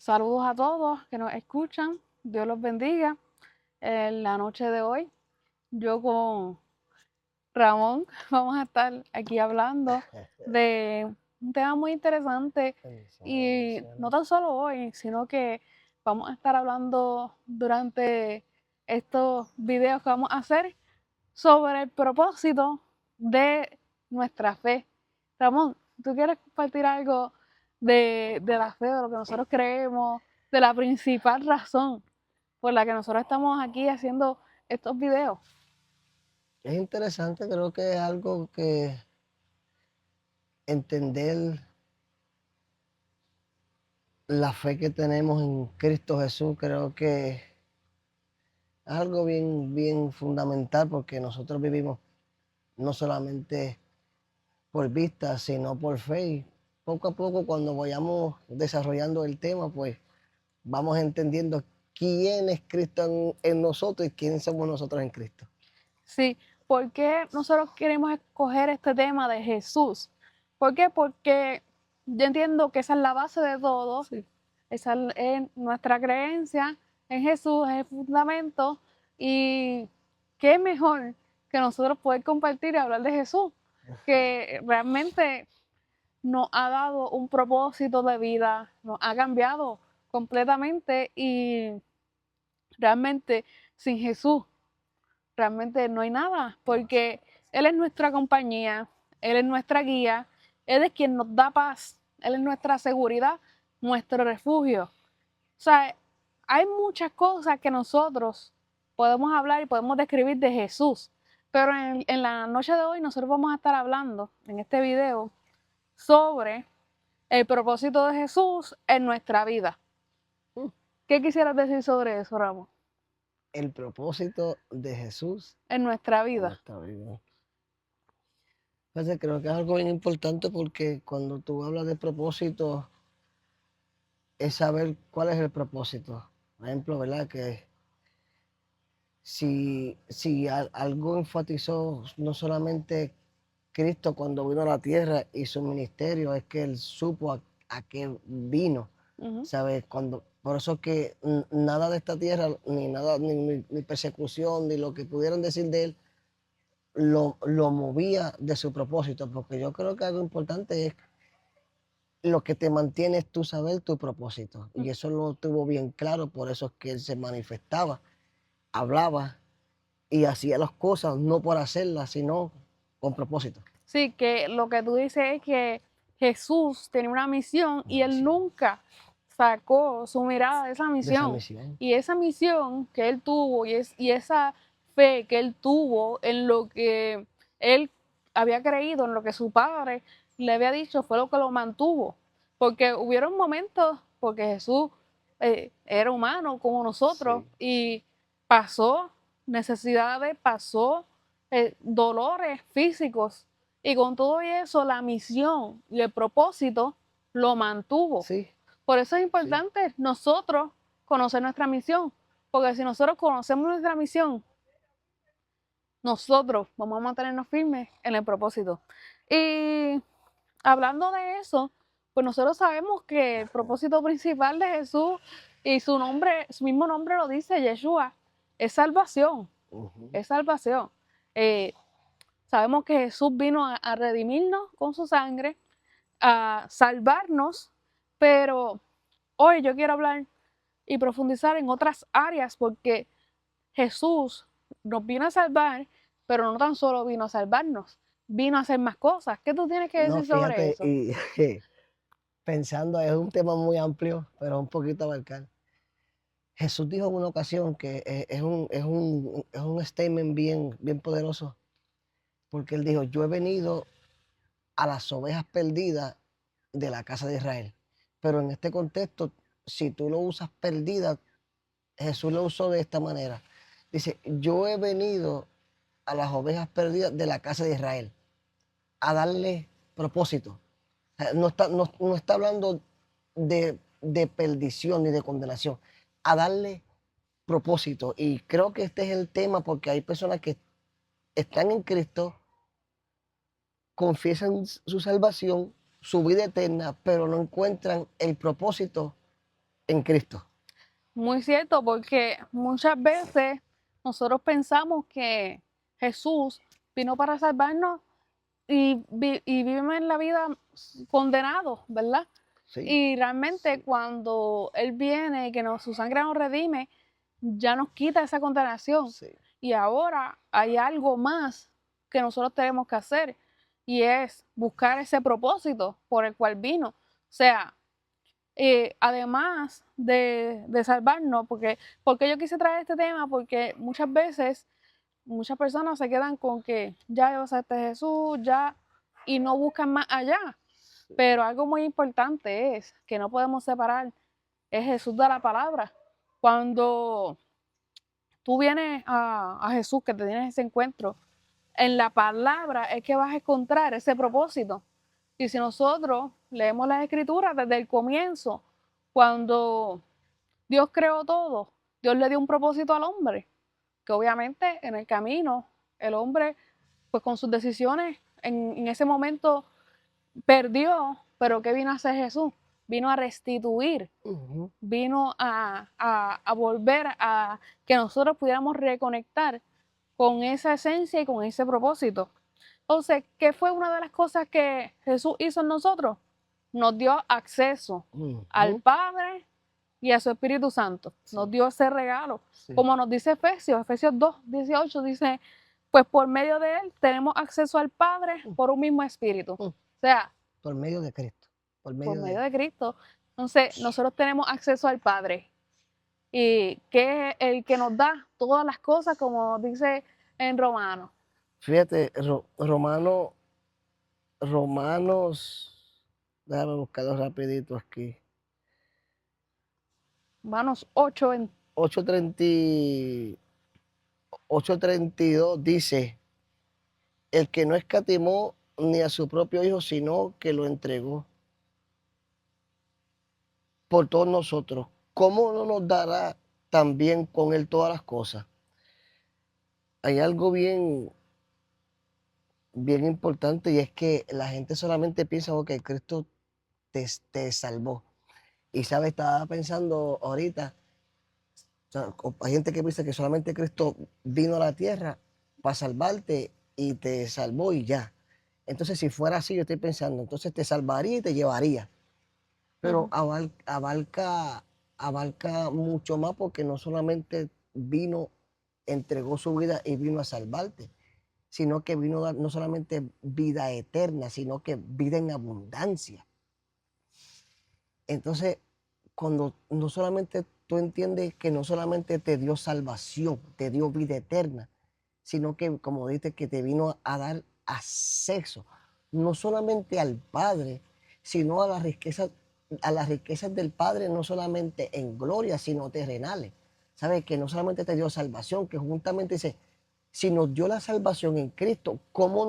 Saludos a todos que nos escuchan. Dios los bendiga. En la noche de hoy, yo con Ramón vamos a estar aquí hablando de un tema muy interesante Bendiciones, y no bendiciones. tan solo hoy, sino que vamos a estar hablando durante estos videos que vamos a hacer sobre el propósito de nuestra fe. Ramón, ¿tú quieres compartir algo de la fe, de lo que nosotros creemos, de la principal razón por la que nosotros estamos aquí haciendo estos videos? Es interesante, creo que es algo que entender la fe que tenemos en Cristo Jesús, creo que es algo bien fundamental porque nosotros vivimos no solamente por vista, sino por fe. Y poco a poco, cuando vayamos desarrollando el tema, pues vamos entendiendo quién es Cristo en nosotros y quién somos nosotros en Cristo. Sí, ¿por qué nosotros queremos escoger este tema de Jesús? ¿Por qué? Porque yo entiendo que esa es la base de todo, Sí. esa es nuestra creencia en Jesús, es el fundamento, y qué mejor que nosotros poder compartir y hablar de Jesús, que realmente nos ha dado un propósito de vida, nos ha cambiado completamente y realmente sin Jesús realmente no hay nada, porque Él es nuestra compañía, Él es nuestra guía, Él es quien nos da paz, Él es nuestra seguridad, nuestro refugio. O sea, hay muchas cosas que nosotros podemos hablar y podemos describir de Jesús, pero en la noche de hoy nosotros vamos a estar hablando en este video sobre el propósito de Jesús en nuestra vida. ¿Qué quisieras decir sobre eso, Ramón? El propósito de Jesús En nuestra en vida. nuestra vida. Entonces, creo que es algo bien importante porque cuando tú hablas de propósito, es saber cuál es el propósito. Por ejemplo, ¿verdad? Que si algo enfatizó no solamente Cristo cuando vino a la tierra y su ministerio, es que él supo a qué vino, Ujú. ¿sabes? Por eso es que nada de esta tierra, ni nada, ni persecución, ni lo que pudieran decir de él, lo movía de su propósito, porque yo creo que algo importante es lo que te mantiene es tú saber tu propósito. Y eso lo tuvo bien claro, por eso es que él se manifestaba, hablaba y hacía las cosas no por hacerlas, sino con propósito. Sí, que lo que tú dices es que Jesús tenía una misión Una y él misión. nunca sacó su mirada de esa De esa misión. misión. Y esa misión que él tuvo y esa fe que él tuvo en lo que él había creído, en lo que su padre le había dicho, fue lo que lo mantuvo. Porque hubieron momentos, porque Jesús era humano como nosotros Sí, y pasó necesidades, pasó dolores físicos y con todo eso, la misión y el propósito lo mantuvo. sí, Por eso es sí. importante nosotros conocer nuestra misión, porque si nosotros conocemos nuestra misión, nosotros vamos a mantenernos firmes en el propósito. Y hablando de eso, pues nosotros sabemos que el propósito principal de Jesús y su nombre, su mismo nombre lo dice, Yeshua, es salvación, Ujú. es salvación. Eh, Sabemos que Jesús vino a redimirnos con su sangre, a salvarnos, pero hoy yo quiero hablar y profundizar en otras áreas porque Jesús nos vino a salvar, pero no tan solo vino a salvarnos, vino a hacer más cosas. ¿Qué tú tienes que No, decir sobre fíjate, eso? y pensando, es un tema muy amplio, pero un poquito abarcar. Jesús dijo en una ocasión que es un statement bien poderoso, porque él dijo, yo he venido a las ovejas perdidas de la casa de Israel. Pero en este contexto, si tú lo usas perdida, Jesús lo usó de esta manera. Dice, yo he venido a las ovejas perdidas de la casa de Israel, a darle propósito. O sea, no está hablando de perdición ni de condenación, a darle propósito. Y creo que este es el tema porque hay personas que están en Cristo, confiesan su salvación, su vida eterna, pero no encuentran el propósito en Cristo. Muy cierto, porque muchas veces nosotros pensamos que Jesús vino para salvarnos y vivimos en la vida condenados, ¿verdad? Sí, Y realmente cuando Él viene y que su sangre nos redime, ya nos quita esa condenación. sí. Y ahora hay algo más que nosotros tenemos que hacer y es buscar ese propósito por el cual vino. O sea, además de salvarnos, porque yo quise traer este tema, porque muchas veces muchas personas se quedan con que ya yo acepté a Jesús, ya, y no buscan más allá. Pero algo muy importante es que no podemos separar es Jesús de la palabra. Cuando tú vienes a Jesús, que te tienes ese encuentro, en la palabra es que vas a encontrar ese propósito. Y si nosotros leemos las escrituras desde el comienzo, cuando Dios creó todo, Dios le dio un propósito al hombre, que obviamente en el camino el hombre, pues con sus decisiones, en ese momento perdió, pero ¿qué vino a hacer Jesús? Vino a restituir, Ujú. vino a volver a que nosotros pudiéramos reconectar con esa esencia y con ese propósito. Entonces, ¿qué fue una de las cosas que Jesús hizo en nosotros? Nos dio acceso al Ujú. Padre y a su Espíritu Santo. Nos Sí, dio ese regalo. sí. Como nos dice Efesios 2:18 dice, pues por medio de Él tenemos acceso al Padre por un mismo Espíritu. Mm. O sea, Por medio de Cristo, por por medio medio de... de Cristo. Entonces, nosotros tenemos acceso al Padre. Y que es el que nos da todas las cosas, como dice en Romanos. Fíjate, Romanos, déjame buscarlo rapidito aquí. Romanos 8, 8:32 dice, el que no escatimó ni a su propio Hijo, sino que lo entregó por todos nosotros, ¿cómo no nos dará también con Él todas las cosas? Hay algo bien importante y es que la gente solamente piensa, ok, Cristo te salvó. Y sabes, estaba pensando ahorita, o sea, hay gente que piensa que solamente Cristo vino a la tierra para salvarte y te salvó y ya. Entonces, si fuera así, yo estoy pensando, entonces te salvaría y te llevaría. Pero uh abarca mucho más porque no solamente vino, entregó su vida y vino a salvarte, sino que vino a dar no solamente vida eterna, sino que vida en abundancia. Entonces, cuando no solamente tú entiendes que no solamente te dio salvación, te dio vida eterna, sino que, como dices, que te vino a dar acceso, no solamente al Padre, sino a las riquezas del Padre, no solamente en gloria, sino terrenales. ¿Sabes? Que no solamente te dio salvación, que juntamente dice, si nos dio la salvación en Cristo, cómo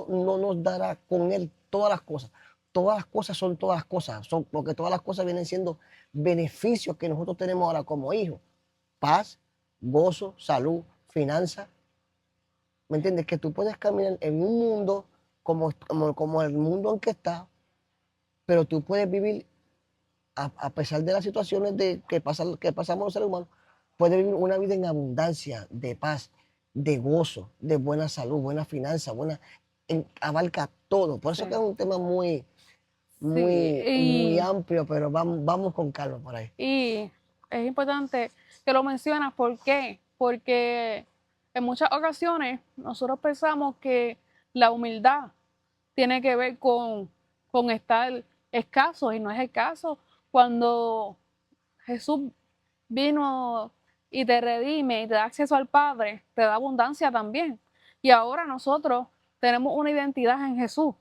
no nos dará con Él todas las cosas? Todas las cosas son todas las cosas, porque todas las cosas vienen siendo beneficios que nosotros tenemos ahora como hijos. Paz, gozo, salud, finanzas. ¿Me entiendes? Que tú puedes caminar en un mundo como el mundo en que estás, pero tú puedes vivir, a pesar de las situaciones que pasamos los seres humanos, puedes vivir una vida en abundancia, de paz, de gozo, de buena salud, buena finanza, abarca todo. Por eso que es Sí, un tema sí. muy amplio, pero vamos con calma por ahí. Y es importante que lo mencionas. ¿Por qué? Porque en muchas ocasiones nosotros pensamos que la humildad tiene que ver con estar escasos y no es el caso. Cuando Jesús vino y te redime y te da acceso al Padre, te da abundancia también. Y ahora nosotros tenemos una identidad en Jesús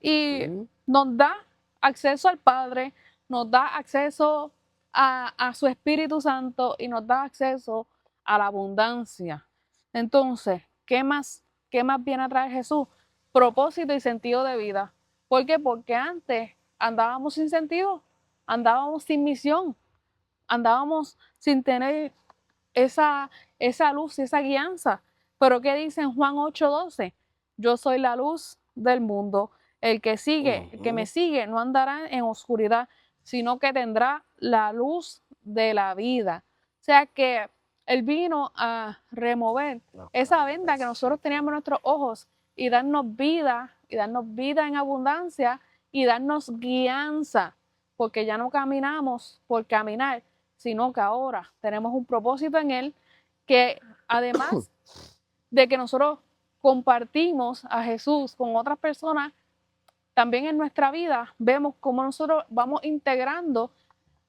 y Ujú. nos da acceso al Padre, nos da acceso a su Espíritu Santo y nos da acceso a la abundancia. Entonces, qué más viene a traer Jesús? Propósito y sentido de vida. ¿Por qué? Porque antes andábamos sin sentido, andábamos sin misión, andábamos sin tener esa, esa luz y esa guianza. Pero ¿qué dice en Juan 8:12? Yo soy la luz del mundo. El que me Ujú. sigue, no andará en oscuridad, sino que tendrá la luz de la vida. O sea que Él vino a remover esa venda que nosotros teníamos en nuestros ojos y darnos vida en abundancia y darnos guianza, porque ya no caminamos por caminar, sino que ahora tenemos un propósito en Él, que además de que nosotros compartimos a Jesús con otras personas, también en nuestra vida vemos cómo nosotros vamos integrando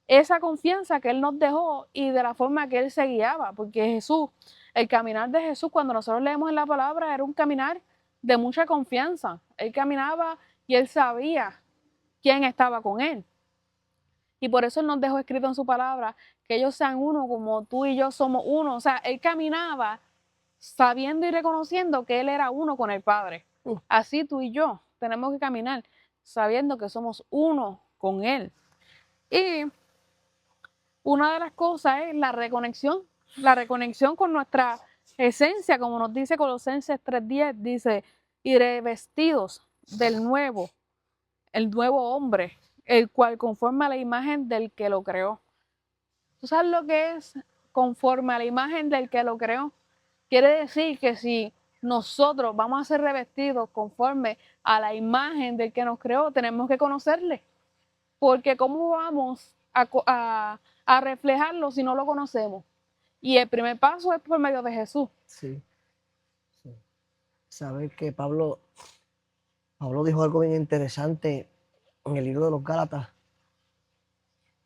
esa confianza que Él nos dejó y de la forma que Él se guiaba, porque Jesús, el caminar de Jesús, cuando nosotros leemos en la palabra, era un caminar de mucha confianza. Él caminaba y Él sabía quién estaba con Él. Y por eso Él nos dejó escrito en su palabra que ellos sean uno como tú y yo somos uno. O sea, Él caminaba sabiendo y reconociendo que Él era uno con el Padre. Así tú y yo tenemos que caminar sabiendo que somos uno con Él. Y una de las cosas es la reconexión con nuestra esencia, como nos dice Colosenses 3:10, dice, y revestidos del nuevo, el nuevo hombre, el cual conforme a la imagen del que lo creó. ¿Tú sabes lo que es conforme a la imagen del que lo creó? Quiere decir que si nosotros vamos a ser revestidos conforme a la imagen del que nos creó, tenemos que conocerle. Porque ¿cómo vamos a reflejarlo si no lo conocemos? Y el primer paso es por medio de Jesús. Sí, sí. Sabes que Pablo dijo algo bien interesante en el libro de los Gálatas.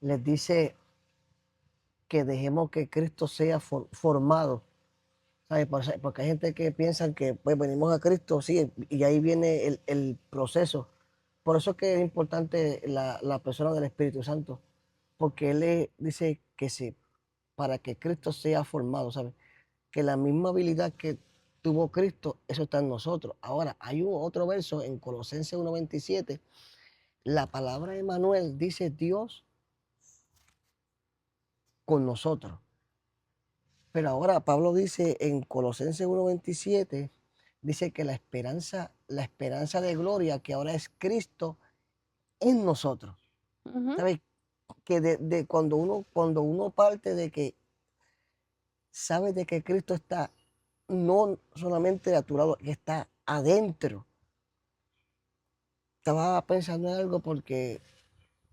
Les dice que dejemos que Cristo sea formado. ¿Sabes? Porque hay gente que piensa que pues venimos a Cristo, sí, y ahí viene el proceso. Por eso es que es importante la persona del Espíritu Santo, porque Él dice que sí, para que Cristo sea formado, ¿sabes? Que la misma habilidad que tuvo Cristo, eso está en nosotros. Ahora, hay otro verso en Colosenses 1:27, la palabra Emmanuel dice Dios con nosotros. Pero ahora Pablo dice en Colosenses 1:27, dice que la esperanza de gloria que ahora es Cristo en nosotros. ¿Sabes? Que cuando uno parte de que sabe de que Cristo está no solamente a tu lado, que está adentro. Estaba pensando en algo porque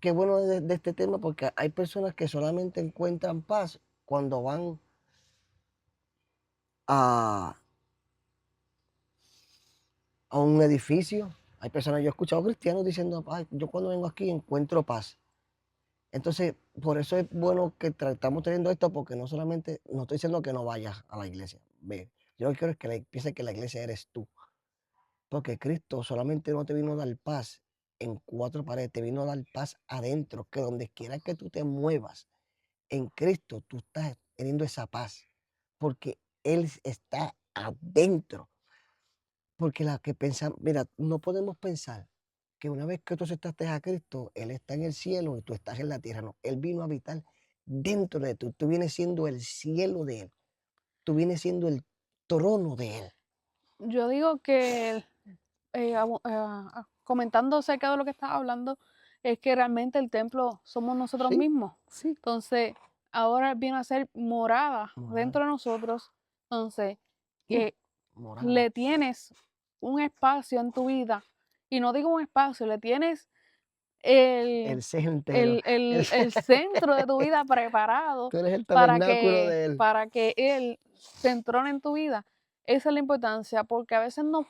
qué bueno de este tema, porque hay personas que solamente encuentran paz cuando van a un edificio. Hay personas, yo he escuchado cristianos diciendo, "Ay, yo cuando vengo aquí encuentro paz". Entonces, por eso es bueno que estamos teniendo esto, porque no solamente, no estoy diciendo que no vayas a la iglesia. Ve, yo lo que quiero es que piense que la iglesia eres tú. Porque Cristo solamente no te vino a dar paz en cuatro paredes, te vino a dar paz adentro, que donde quiera que tú te muevas, en Cristo tú estás teniendo esa paz, porque Él está adentro. Porque la que pensamos, mira, no podemos pensar que una vez que tú aceptaste a Cristo, Él está en el cielo y tú estás en la tierra. No, Él vino a habitar dentro de tú. Tú vienes siendo el cielo de Él. Tú vienes siendo el trono de Él. Yo digo que, comentando acerca de lo que estaba hablando, es que realmente el templo somos nosotros Sí, mismos. sí. Entonces, ahora viene a ser morada dentro de nosotros. Entonces, que Morada. le tienes un espacio en tu vida, y no digo un espacio, le tienes El centro. el centro de tu vida preparado Tú eres el tabernáculo de Él. para que Él se entrone en tu vida. Esa es la importancia, porque a veces nos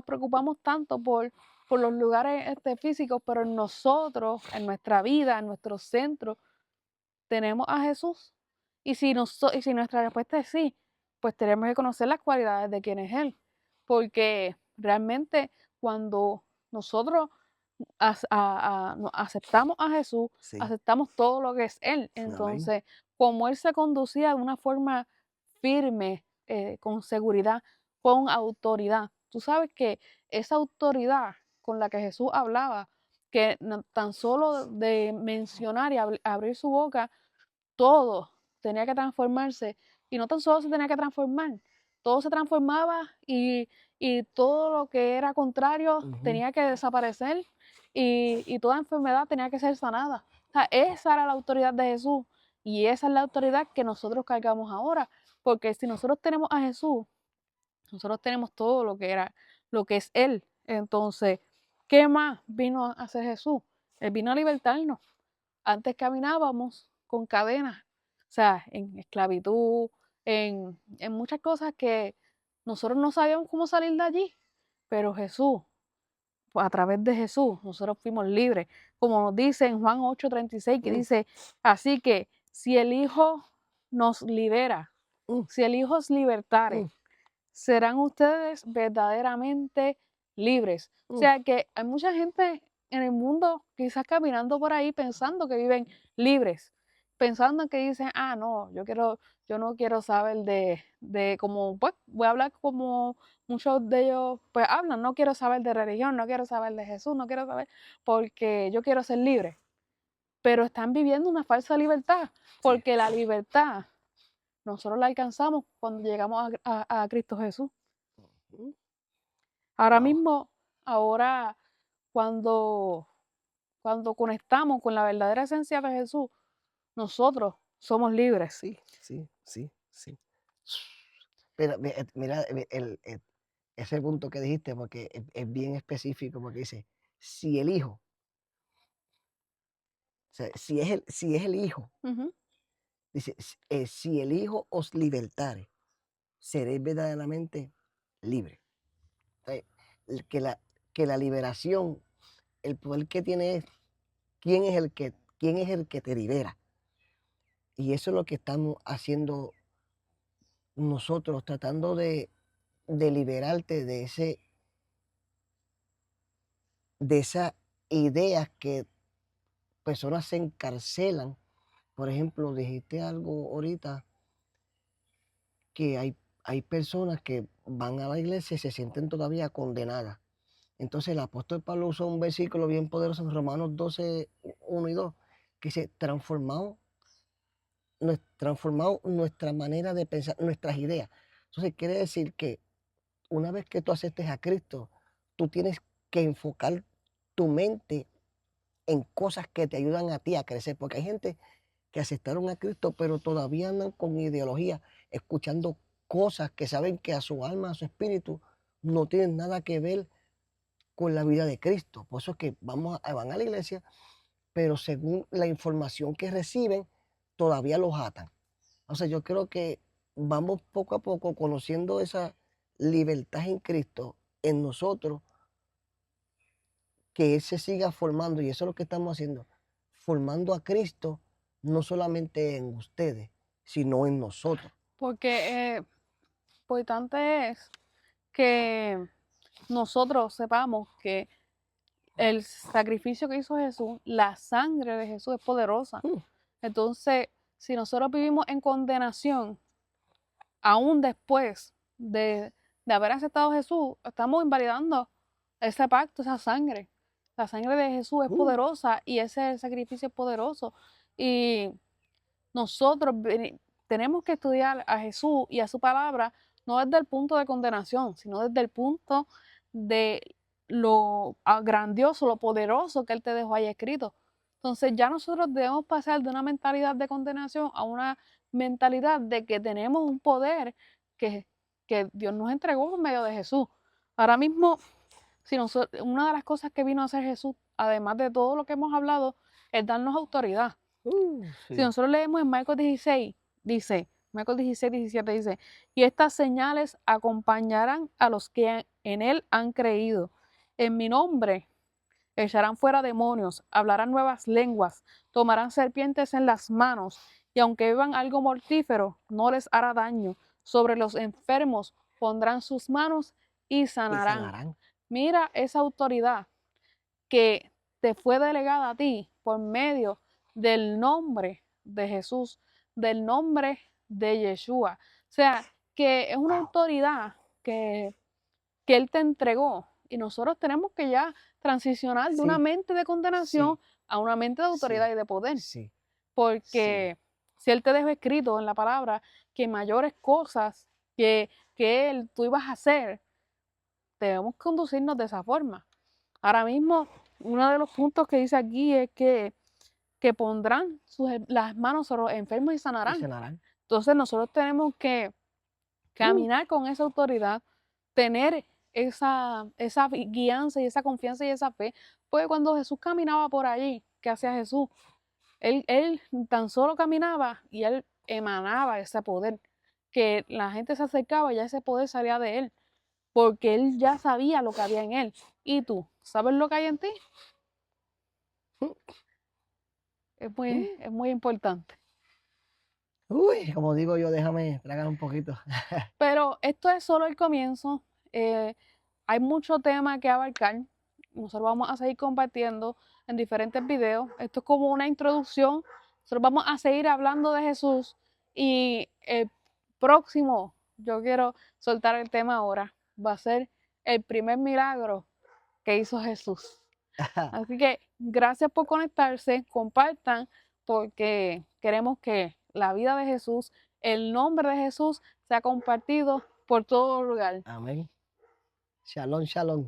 preocupamos tanto por los lugares físicos, pero en nosotros, en nuestra vida, en nuestro centro, tenemos a Jesús. Y si nuestra respuesta es sí, pues tenemos que conocer las cualidades de quién es Él. Porque realmente cuando nosotros aceptamos a Jesús, Sí. aceptamos todo lo que es Él. Amén. Entonces, como Él se conducía de una forma firme, con seguridad, con autoridad. Tú sabes que esa autoridad con la que Jesús hablaba, que tan solo de mencionar y abrir su boca, todo tenía que transformarse. Y no tan solo se tenía que transformar, todo se transformaba y todo lo que era contrario tenía que desaparecer y toda enfermedad tenía que ser sanada. sea, esa era la autoridad de Jesús y esa es la autoridad que nosotros cargamos ahora, porque si nosotros tenemos a Jesús, nosotros tenemos todo lo que es Él. Entonces, ¿qué más vino a hacer Jesús? Él vino a libertarnos. Antes caminábamos con cadenas, o sea, en esclavitud, en muchas cosas que nosotros no sabíamos cómo salir de allí, pero Jesús, pues a través de Jesús, nosotros fuimos libres. Como nos dice en Juan 8:36, que Mm, dice, así que si el Hijo nos libera, mm, si el Hijo os libertare, mm, serán ustedes verdaderamente libres. O mm. sea que hay mucha gente en el mundo quizás caminando por ahí pensando que viven libres, pensando que dicen, ah, no, yo no quiero saber de como, pues voy a hablar como muchos de ellos pues hablan, no quiero saber de religión, no quiero saber de Jesús, no quiero saber porque yo quiero ser libre. Pero están viviendo una falsa libertad, Sí. porque la libertad nosotros la alcanzamos cuando llegamos a Cristo Jesús. Mm. Ahora Wow. mismo, ahora cuando, cuando conectamos con la verdadera esencia de Jesús, nosotros somos libres. Sí, sí, sí, sí. Pero mira ese punto que dijiste, porque es bien específico, porque dice, si el Hijo, o sea, si es el Hijo, Ujú. dice, si el Hijo os libertare, seréis verdaderamente libres. O sea, el que la liberación, el poder que tiene es quién es el que te libera. Y eso es lo que estamos haciendo nosotros, tratando de liberarte de esas ideas que personas se encarcelan. Por ejemplo, dijiste algo ahorita que hay personas que van a la iglesia y se sienten todavía condenadas. Entonces el apóstol Pablo usa un versículo bien poderoso en Romanos 12, 1 y 2, que dice, transformado nuestra manera de pensar, nuestras ideas. Entonces quiere decir que una vez que tú aceptes a Cristo, tú tienes que enfocar tu mente en cosas que te ayudan a ti a crecer, porque hay gente que aceptaron a Cristo, pero todavía andan con ideología, escuchando cosas que saben que a su alma, a su espíritu, no tienen nada que ver con la vida de Cristo. Por eso es que van a la iglesia, pero según la información que reciben, todavía los atan. O sea, yo creo que vamos poco a poco conociendo esa libertad en Cristo en nosotros, que Él se siga formando, y eso es lo que estamos haciendo, formando a Cristo no solamente en ustedes, sino en nosotros. Porque importante es que nosotros sepamos que el sacrificio que hizo Jesús, la sangre de Jesús es poderosa. Mm, Entonces, si nosotros vivimos en condenación, aún después de haber aceptado a Jesús, estamos invalidando ese pacto, esa sangre. La sangre de Jesús es mm, poderosa y ese sacrificio es poderoso. Y nosotros tenemos que estudiar a Jesús y a su palabra, no desde el punto de condenación, sino desde el punto de lo grandioso, lo poderoso que Él te dejó ahí escrito. Entonces ya nosotros debemos pasar de una mentalidad de condenación a una mentalidad de que tenemos un poder que, que Dios nos entregó por medio de Jesús. Ahora mismo, si una de las cosas que vino a hacer Jesús, además de todo lo que hemos hablado, es darnos autoridad. Si sí. nosotros leemos en Marcos 16, dice, Marcos 16, 17 dice, y estas señales acompañarán a los que en él han creído. En mi nombre echarán fuera demonios, hablarán nuevas lenguas, tomarán serpientes en las manos, y aunque beban algo mortífero, no les hará daño. Sobre los enfermos pondrán sus manos y Y sanarán. sanarán. Mira esa autoridad que te fue delegada a ti por medio del nombre de Jesús, del nombre de Yeshua. O sea, que es una Wow. autoridad que Él te entregó y nosotros tenemos que ya transicionar de una Sí, mente de condenación sí, a una mente de autoridad sí, y de poder. sí, sí. Porque si Él te dejó escrito en la palabra que mayores cosas que Él tú ibas a hacer, debemos conducirnos de esa forma. Ahora mismo, uno de los puntos que dice aquí es que que pondrán las manos sobre los enfermos y Y sanarán. cenarán. Entonces nosotros tenemos que caminar con esa autoridad, tener esa guianza y esa confianza y esa fe, porque cuando Jesús caminaba por allí, ¿qué hacía Jesús? Él tan solo caminaba y él emanaba ese poder, que la gente se acercaba y ya ese poder salía de él, porque él ya sabía lo que había en él. ¿Y tú? ¿Sabes lo que hay en ti? Es muy importante. Uy, como digo yo, déjame tragar un poquito. Pero esto es solo el comienzo. Hay mucho tema que abarcar. Nosotros vamos a seguir compartiendo en diferentes videos. Esto es como una introducción. Nosotros vamos a seguir hablando de Jesús. Y el próximo, yo quiero soltar el tema ahora, va a ser el primer milagro que hizo Jesús. Así que gracias por conectarse, compartan, porque queremos que la vida de Jesús, el nombre de Jesús, sea compartido por todo lugar. Amén. Shalom, shalom.